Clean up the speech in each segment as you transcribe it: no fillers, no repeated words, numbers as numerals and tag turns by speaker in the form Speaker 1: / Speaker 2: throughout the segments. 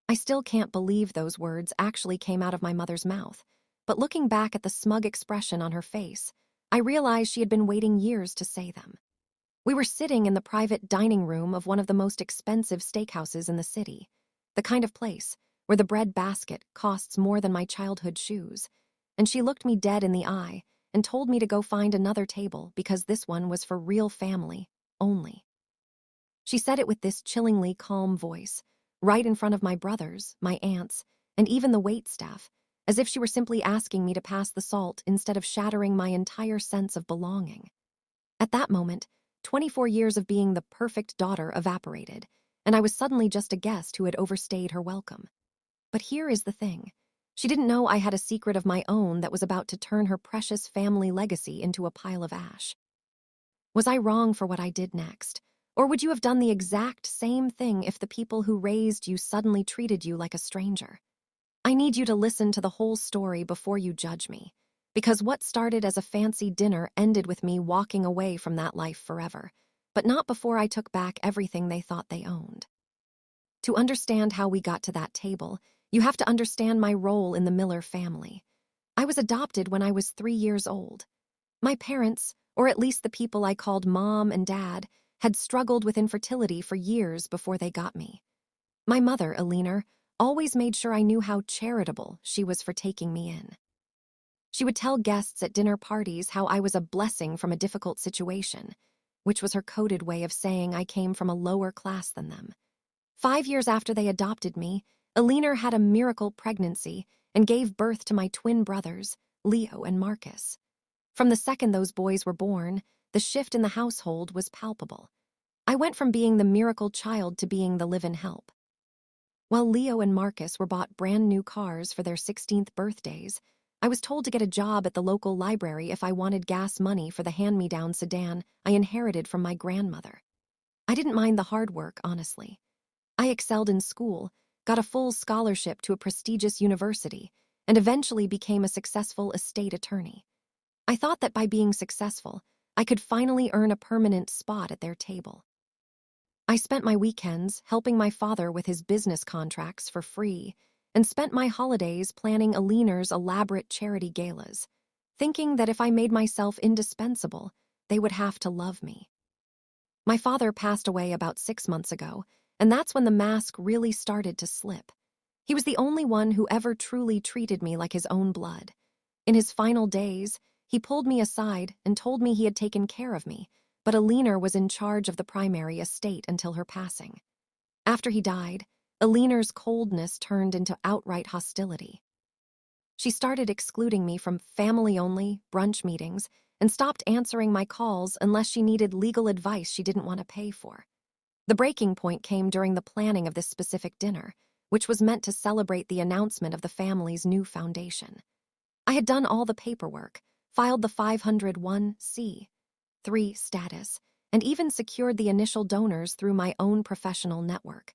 Speaker 1: I still can't believe those words actually came out of my mother's mouth, but looking back at the smug expression on her face, I realized she had been waiting years to say them. We were sitting in the private dining room of one of the most expensive steakhouses in the city, the kind of place where the bread basket costs more than my childhood shoes, and she looked me dead in the eye and told me to go find another table because this one was for real family only. She said it with this chillingly calm voice, right in front of my brothers, my aunts, and even the waitstaff, as if she were simply asking me to pass the salt instead of shattering my entire sense of belonging. At that moment, 24 years of being the perfect daughter evaporated, and I was suddenly just a guest who had overstayed her welcome. But here is the thing. She didn't know I had a secret of my own that was about to turn her precious family legacy into a pile of ash. Was I wrong for what I did next? Or would you have done the exact same thing if the people who raised you suddenly treated you like a stranger? I need you to listen to the whole story before you judge me, because what started as a fancy dinner ended with me walking away from that life forever, but not before I took back everything they thought they owned. To understand how we got to that table, you have to understand my role in the Miller family. I was adopted when I was 3 years old. My parents, or at least the people I called Mom and Dad, had struggled with infertility for years before they got me. My mother, Alina, always made sure I knew how charitable she was for taking me in. She would tell guests at dinner parties how I was a blessing from a difficult situation, which was her coded way of saying I came from a lower class than them. 5 years after they adopted me, Alina had a miracle pregnancy and gave birth to my twin brothers, Leo and Marcus. From the second those boys were born, the shift in the household was palpable. I went from being the miracle child to being the live-in help. While Leo and Marcus were bought brand new cars for their 16th birthdays, I was told to get a job at the local library if I wanted gas money for the hand-me-down sedan I inherited from my grandmother. I didn't mind the hard work, honestly. I excelled in school, got a full scholarship to a prestigious university, and eventually became a successful estate attorney. I thought that by being successful, I could finally earn a permanent spot at their table. I spent my weekends helping my father with his business contracts for free and spent my holidays planning Alina's elaborate charity galas, thinking that if I made myself indispensable, they would have to love me. My father passed away about 6 months ago, and that's when the mask really started to slip. He was the only one who ever truly treated me like his own blood. In his final days, he pulled me aside and told me he had taken care of me, but Alina was in charge of the primary estate until her passing. After he died, Alina's coldness turned into outright hostility. She started excluding me from family-only brunch meetings and stopped answering my calls unless she needed legal advice she didn't want to pay for. The breaking point came during the planning of this specific dinner, which was meant to celebrate the announcement of the family's new foundation. I had done all the paperwork, filed the 501(c)(3) status, and even secured the initial donors through my own professional network.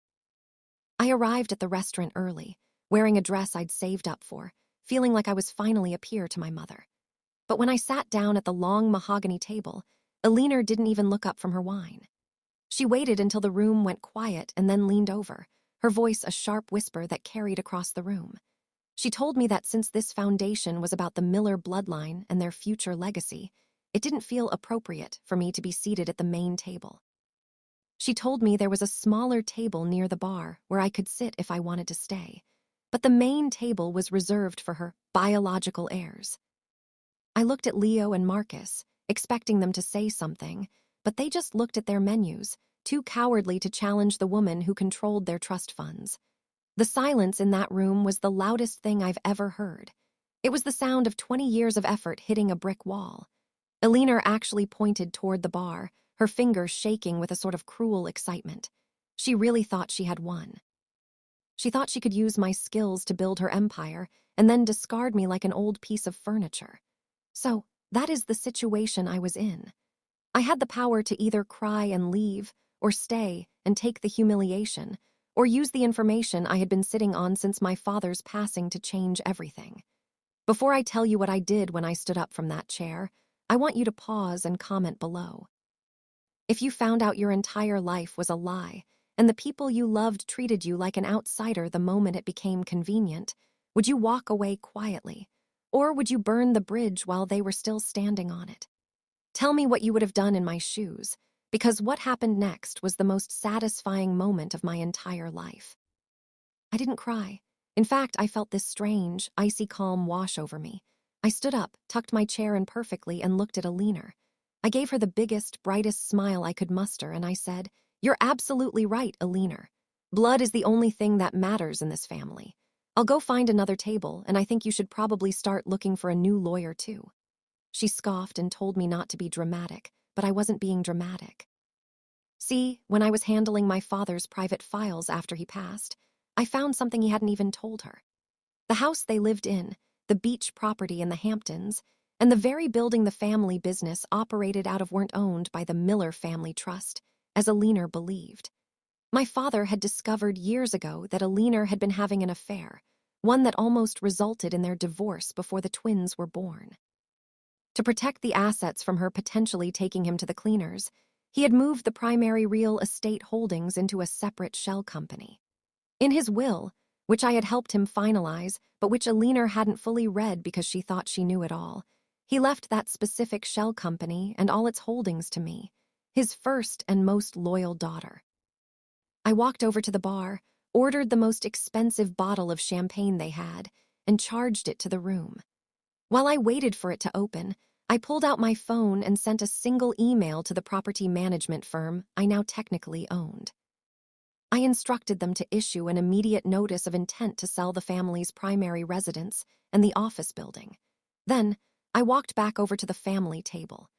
Speaker 1: I arrived at the restaurant early, wearing a dress I'd saved up for, feeling like I was finally a peer to my mother. But when I sat down at the long mahogany table, Alina didn't even look up from her wine. She waited until the room went quiet and then leaned over, her voice a sharp whisper that carried across the room. She told me that since this foundation was about the Miller bloodline and their future legacy, it didn't feel appropriate for me to be seated at the main table. She told me there was a smaller table near the bar where I could sit if I wanted to stay, but the main table was reserved for her biological heirs. I looked at Leo and Marcus, expecting them to say something, but they just looked at their menus, too cowardly to challenge the woman who controlled their trust funds. The silence in that room was the loudest thing I've ever heard. It was the sound of 20 years of effort hitting a brick wall. Alina actually pointed toward the bar, her fingers shaking with a sort of cruel excitement. She really thought she had won. She thought she could use my skills to build her empire and then discard me like an old piece of furniture. So, that is the situation I was in. I had the power to either cry and leave, or stay and take the humiliation, or use the information I had been sitting on since my father's passing to change everything. Before I tell you what I did when I stood up from that chair, I want you to pause and comment below. If you found out your entire life was a lie, and the people you loved treated you like an outsider the moment it became convenient, would you walk away quietly? Or would you burn the bridge while they were still standing on it? Tell me what you would have done in my shoes, because what happened next was the most satisfying moment of my entire life. I didn't cry. In fact, I felt this strange, icy calm wash over me. I stood up, tucked my chair in perfectly, and looked at Alina. I gave her the biggest, brightest smile I could muster, and I said, "You're absolutely right, Alina. Blood is the only thing that matters in this family. I'll go find another table, and I think you should probably start looking for a new lawyer, too." She scoffed and told me not to be dramatic, but I wasn't being dramatic. See, when I was handling my father's private files after he passed, I found something he hadn't even told her. The house they lived in, the beach property in the Hamptons, and the very building the family business operated out of weren't owned by the Miller Family Trust, as Alina believed. My father had discovered years ago that Alina had been having an affair, one that almost resulted in their divorce before the twins were born. To protect the assets from her potentially taking him to the cleaners, he had moved the primary real estate holdings into a separate shell company. In his will, which I had helped him finalize, but which Alina hadn't fully read because she thought she knew it all, he left that specific shell company and all its holdings to me, his first and most loyal daughter. I walked over to the bar, ordered the most expensive bottle of champagne they had, and charged it to the room. While I waited for it to open, I pulled out my phone and sent a single email to the property management firm I now technically owned. I instructed them to issue an immediate notice of intent to sell the family's primary residence and the office building. Then, I walked back over to the family table.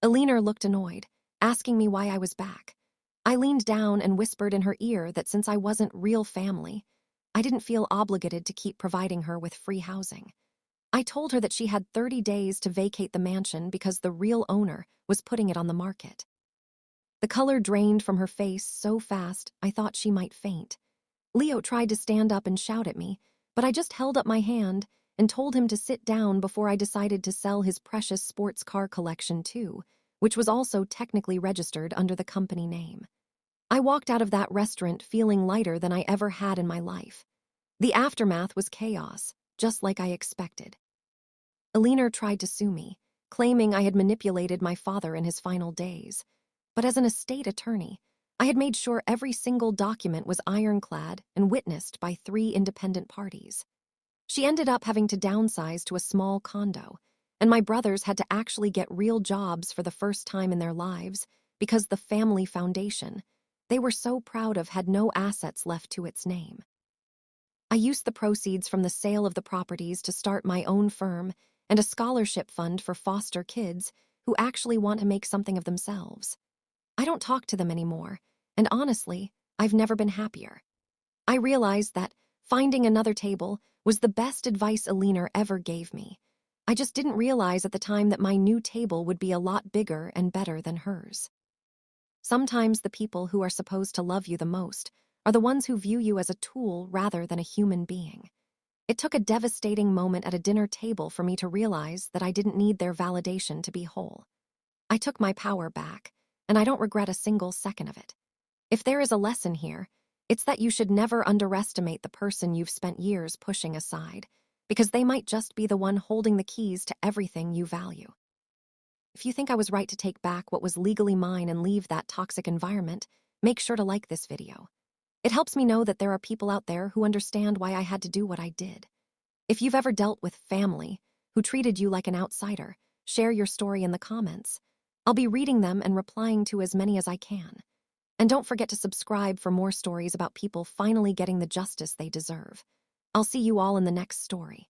Speaker 1: Alina looked annoyed, asking me why I was back. I leaned down and whispered in her ear that since I wasn't real family, I didn't feel obligated to keep providing her with free housing. I told her that she had 30 days to vacate the mansion because the real owner was putting it on the market. The color drained from her face so fast I thought she might faint. Leo tried to stand up and shout at me, but I just held up my hand and told him to sit down before I decided to sell his precious sports car collection too, which was also technically registered under the company name. I walked out of that restaurant feeling lighter than I ever had in my life. The aftermath was chaos, just like I expected. Alina tried to sue me, claiming I had manipulated my father in his final days. But as an estate attorney, I had made sure every single document was ironclad and witnessed by 3 independent parties. She ended up having to downsize to a small condo, and my brothers had to actually get real jobs for the first time in their lives because the family foundation they were so proud of had no assets left to its name. I used the proceeds from the sale of the properties to start my own firm and a scholarship fund for foster kids who actually want to make something of themselves. I don't talk to them anymore, and honestly, I've never been happier. I realized that finding another table was the best advice Alina ever gave me. I just didn't realize at the time that my new table would be a lot bigger and better than hers. Sometimes the people who are supposed to love you the most are the ones who view you as a tool rather than a human being. It took a devastating moment at a dinner table for me to realize that I didn't need their validation to be whole. I took my power back, and I don't regret a single second of it. If there is a lesson here, it's that you should never underestimate the person you've spent years pushing aside, because they might just be the one holding the keys to everything you value. If you think I was right to take back what was legally mine and leave that toxic environment, make sure to like this video. It helps me know that there are people out there who understand why I had to do what I did. If you've ever dealt with family who treated you like an outsider, share your story in the comments. I'll be reading them and replying to as many as I can. And don't forget to subscribe for more stories about people finally getting the justice they deserve. I'll see you all in the next story.